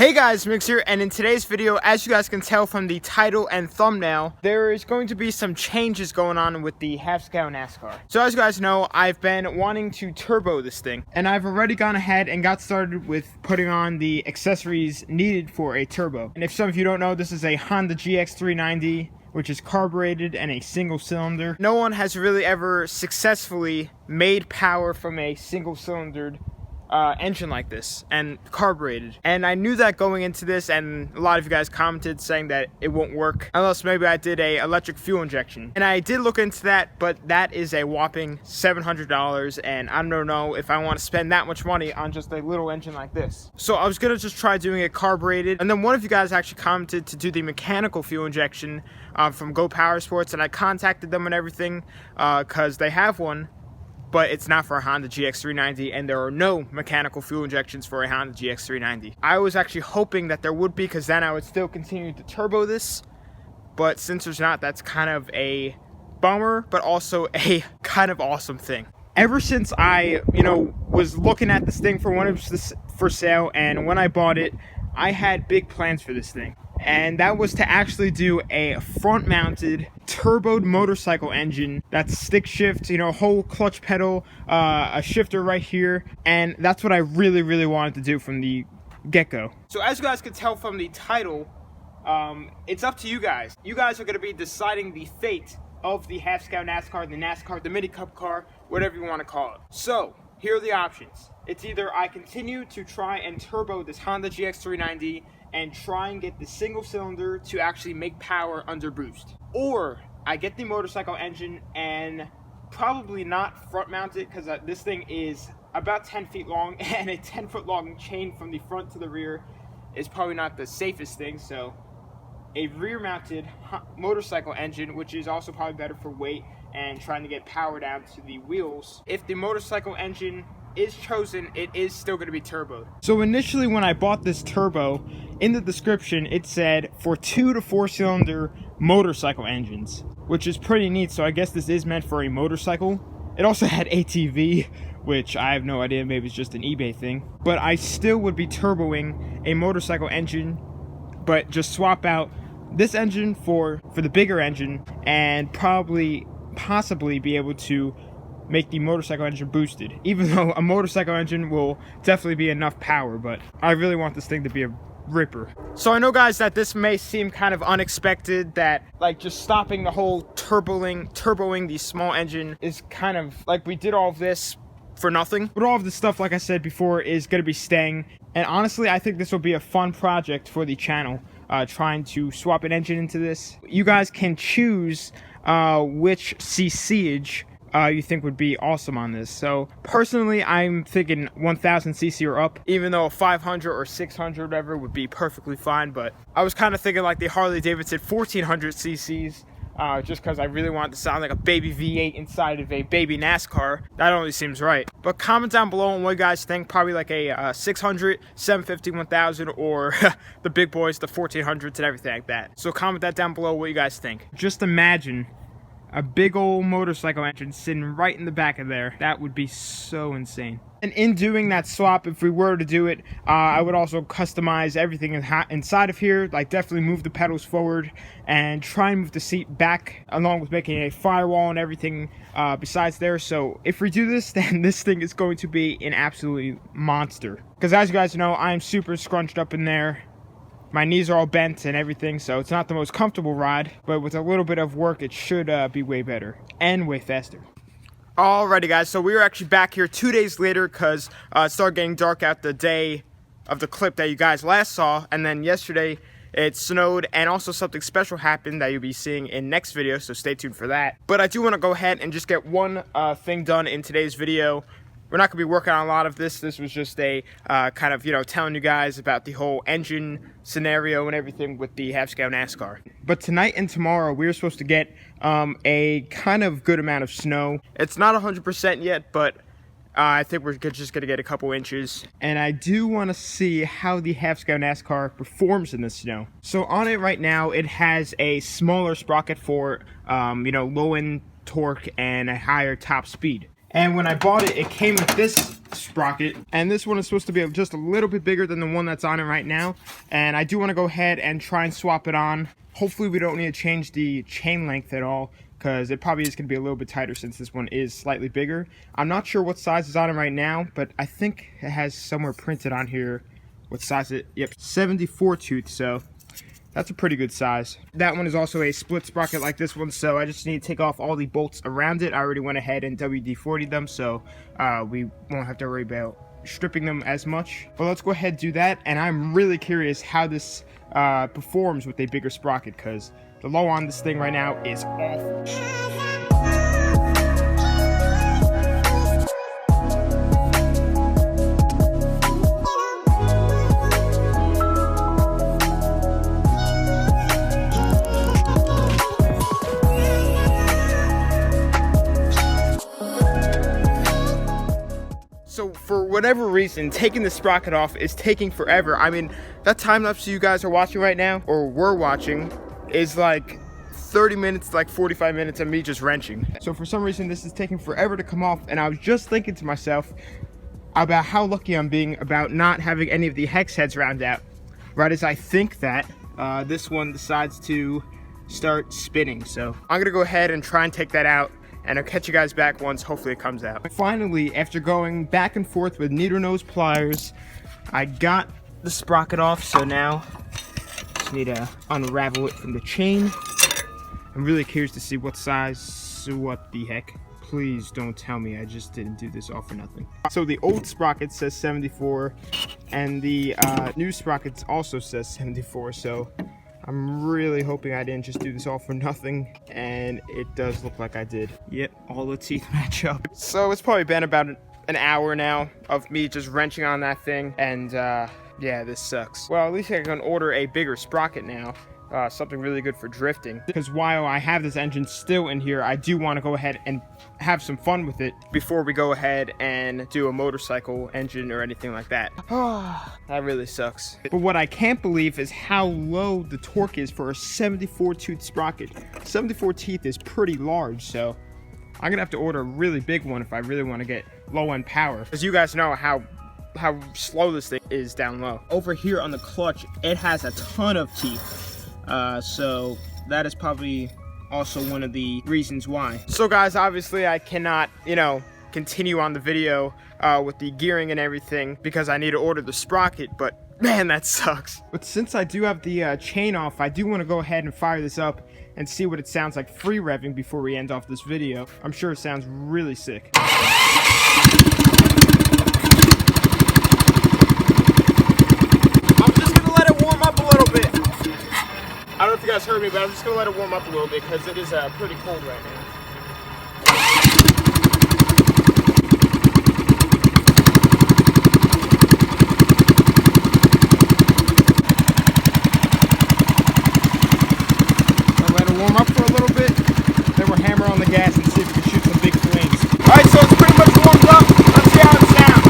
Hey guys, Mix here, and in today's video, as you guys can tell from the title and thumbnail, there is going to be some changes going on with the half-scale NASCAR. So as you guys know, I've been wanting to turbo this thing, and I've already gone ahead and got started with putting on the accessories needed for a turbo. And if some of you don't know, this is a Honda GX390, which is carbureted and a single cylinder. No one has really ever successfully made power from a single cylindered engine like this and carbureted, and I knew that going into this, and a lot of you guys commented saying that it won't work unless maybe I did a electric fuel injection, and I did look into that, but that is a whopping $700, and I don't know if I want to spend that much money on just a little engine like this. So I was gonna just try doing it carbureted, and then one of you guys actually commented to do the mechanical fuel injection from Go Power Sports, and I contacted them and everything because they have one, but it's not for a Honda GX390, and there are no mechanical fuel injections for a Honda GX390. I was actually hoping that there would be, because then I would still continue to turbo this, but since there's not, that's kind of a bummer, but also a kind of awesome thing. Ever since I, was looking at this thing for when it was for sale, and when I bought it, I had big plans for this thing. And that was to actually do a front-mounted, turboed motorcycle engine that's stick shift, whole clutch pedal, a shifter right here, and that's what I really wanted to do from the get-go. So as you guys can tell from the title, it's up to you guys. You guys are going to be deciding the fate of the half-scale NASCAR, the NASKART, the Mini Cup car, whatever you want to call it. So here are the options. It's either I continue to try and turbo this Honda GX390 and try and get the single cylinder to actually make power under boost, or I get the motorcycle engine and probably not front mount it, because this thing is about 10 feet long, and a 10-foot long chain from the front to the rear is probably not the safest thing. So a rear mounted motorcycle engine, which is also probably better for weight and trying to get power down to the wheels. If the motorcycle engine is chosen, it is still going to be turboed. So initially when I bought this turbo, in the description it said for 2 to 4 cylinder motorcycle engines, which is pretty neat. So I guess this is meant for a motorcycle. It also had ATV, which I have no idea, maybe it's just an eBay thing, but I still would be turboing a motorcycle engine, but just swap out this engine for the bigger engine, and possibly be able to make the motorcycle engine boosted, even though a motorcycle engine will definitely be enough power, but I really want this thing to be a ripper. So I know, guys, that this may seem kind of unexpected, that like just stopping the whole turboing the small engine is kind of like we did all of this for nothing, but all of this stuff, like I said before, is going to be staying, and honestly I think this will be a fun project for the channel, trying to swap an engine into this. You guys can choose which ccage you think would be awesome on this. So personally, I'm thinking 1000 cc or up, even though a 500 or 600 whatever would be perfectly fine, but I was kind of thinking like the Harley Davidson 1400 cc's, just because I really want it to sound like a baby V8 inside of a baby NASCAR. That only seems right. But comment down below on what you guys think, probably like a 600, 750, 1000, or the big boys, the 1400s and everything like that. So comment that down below what you guys think. Just imagine a big old motorcycle engine sitting right in the back of there. That would be so insane. And in doing that swap, if we were to do it, I would also customize everything inside of here, like definitely move the pedals forward and try and move the seat back, along with making a firewall and everything besides there. So if we do this, then this thing is going to be an absolute monster, because as you guys know, I'm super scrunched up in there. My knees are all bent and everything, so it's not the most comfortable ride, but with a little bit of work, it should be way better and way faster. Alrighty, guys, so we were actually back here 2 days later, because it started getting dark out the day of the clip that you guys last saw, and then yesterday it snowed, and also something special happened that you'll be seeing in next video, so stay tuned for that. But I do want to go ahead and just get one thing done in today's video. We're not going to be working on a lot of this. This was just a kind of, telling you guys about the whole engine scenario and everything with the half-scale NASCAR. But tonight and tomorrow, we're supposed to get a kind of good amount of snow. It's not 100% yet, but I think we're just going to get a couple inches. And I do want to see how the half-scale NASCAR performs in the snow. So on it right now, it has a smaller sprocket for, low-end torque and a higher top speed. And when I bought it, it came with this sprocket, and this one is supposed to be just a little bit bigger than the one that's on it right now, and I do want to go ahead and try and swap it on. Hopefully we don't need to change the chain length at all, because it probably is going to be a little bit tighter since this one is slightly bigger. I'm not sure what size is on it right now, but I think it has somewhere printed on here what size it, yep, 74 tooth, so that's a pretty good size. That one is also a split sprocket like this one, so I just need to take off all the bolts around it. I already went ahead and WD-40'd them, so we won't have to worry about stripping them as much. But let's go ahead and do that, and I'm really curious how this performs with a bigger sprocket, because the low on this thing right now is awful. So for whatever reason, taking the sprocket off is taking forever. I mean, that time lapse you guys are watching right now, or were watching, is like 30 minutes, like 45 minutes of me just wrenching. So for some reason, this is taking forever to come off, and I was just thinking to myself about how lucky I'm being about not having any of the hex heads round out. Right as I think that, this one decides to start spinning. So I'm gonna go ahead and try and take that out, and I'll catch you guys back once hopefully it comes out. Finally, after going back and forth with needle nose pliers, I got the sprocket off, so now just need to unravel it from the chain. I'm really curious to see what size, what the heck. Please don't tell me I just didn't do this all for nothing. So the old sprocket says 74, and the new sprocket also says 74, so I'm really hoping I didn't just do this all for nothing, and it does look like I did. Yep, all the teeth match up. So it's probably been about an hour now of me just wrenching on that thing, and yeah, this sucks. Well, at least I can order a bigger sprocket now. Something really good for drifting, because while I have this engine still in here, I do want to go ahead and have some fun with it before we go ahead and do a motorcycle engine or anything like that. That really sucks. But what I can't believe is how low the torque is for a 74 tooth sprocket. 74 teeth is pretty large, so I'm gonna have to order a really big one if I really want to get low end power, because you guys know how slow this thing is down low. Over here on the clutch, it has a ton of teeth. So that is probably also one of the reasons why. So guys, obviously I cannot, continue on the video with the gearing and everything because I need to order the sprocket, but man, that sucks. But since I do have the chain off, I do want to go ahead and fire this up and see what it sounds like free revving before we end off this video. I'm sure it sounds really sick. I don't know if you guys heard me, but I'm just going to let it warm up a little bit because it is pretty cold right now. I'll let it warm up for a little bit, then we'll hammer on the gas and see if we can shoot some big flames. Alright, so it's pretty much warmed up. Let's see how it sounds.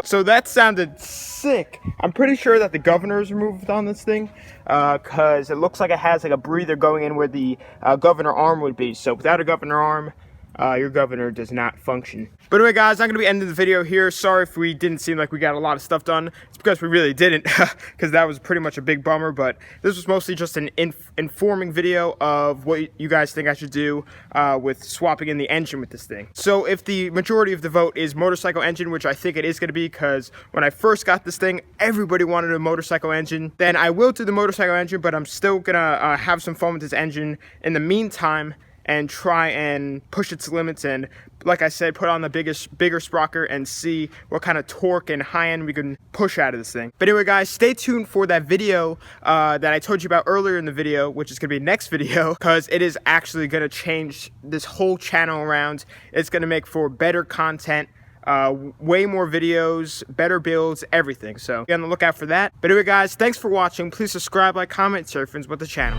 So that sounded sick. I'm pretty sure that the governor is removed on this thing because it looks like it has like a breather going in where the governor arm would be. So without a governor arm, your governor does not function. But anyway, guys, I'm going to be ending the video here. Sorry if we didn't seem like we got a lot of stuff done. It's because we really didn't, because that was pretty much a big bummer. But this was mostly just an informing video of what you guys think I should do with swapping in the engine with this thing. So if the majority of the vote is motorcycle engine, which I think it is going to be, because when I first got this thing, everybody wanted a motorcycle engine, then I will do the motorcycle engine, but I'm still going to have some fun with this engine in the meantime. and try and push its limits, and like I said, put on the bigger sprocket and see what kind of torque and high end we can push out of this thing. But anyway guys, stay tuned for that video that I told you about earlier in the video, which is going to be next video, because it is actually going to change this whole channel around. It's going to make for better content, way more videos, better builds, everything. So be on the lookout for that. But anyway guys, thanks for watching. Please subscribe, like, comment, share your friends with the channel.